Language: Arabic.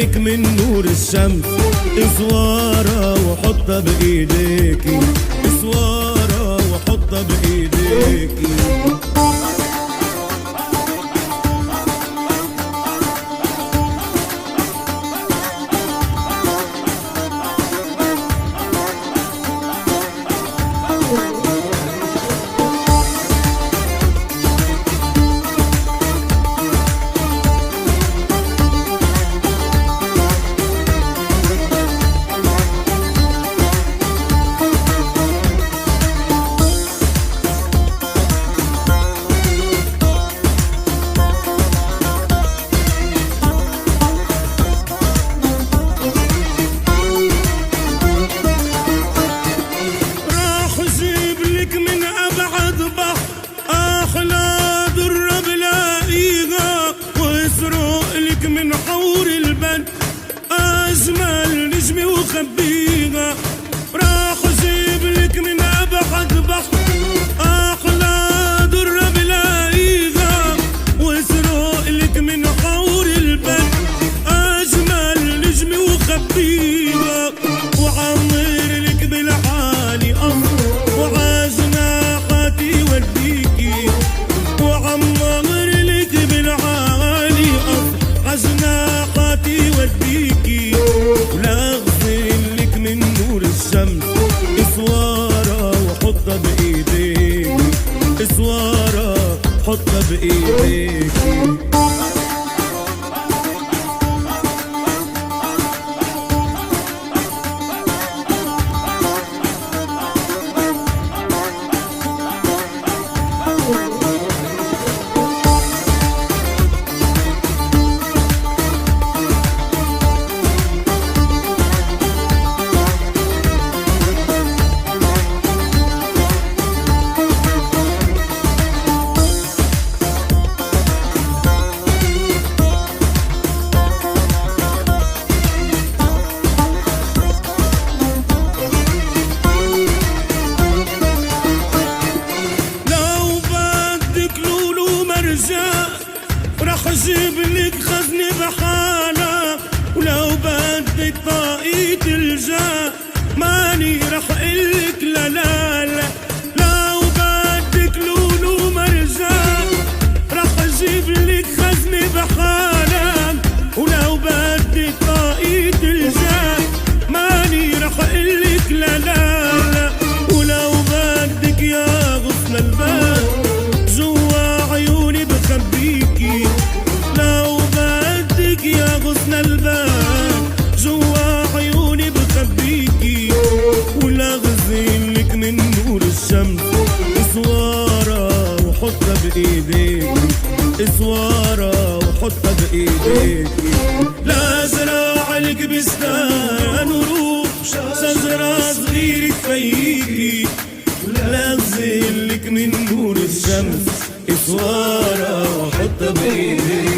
لك من نور الشمس اسوارة وحطها بايديكي، اسوارة وحطها بايديكي. من حور البن أجمل نجمي وخبيها، راح أجيب لك من أبعد بحر أحلى درة بلاقيها، وأسرق لك من حور البن أجمل نجمي وخبيها، وعمر لك بالعالي قصر وعجناحاتي وديكي، وعمر لك بالعالي قصر عجناحاتي وديكي، ولا أغسل لك من نور الشمس اسوارة وحطها بإيديكي، اسوارة حطها بإيديكي. راح اجيب لك خزنة بحالة، ولو بدك طاقية الجاه ماني راح قلك لا لا لا، لو بدك لولو مرجان راح اجيب لك خزنة بحالة، ولو بدك طاقية الجاه ماني راح قلك لا لا لا، ولو بدك يا غصن الباب جوا عيوني بخبيكي، لو بدك يا غصن الباب جوا عيوني بخبيكي، ولا غزل لك من نور الشمس اسوارة وحطها بايديكي، اسوارة وحطها بايديكي. لا زراع لك بستان وروح شجرة صغيرة تفيكي، ولا غزل لك من نور الشمس اسوارة وحطها بايديكي.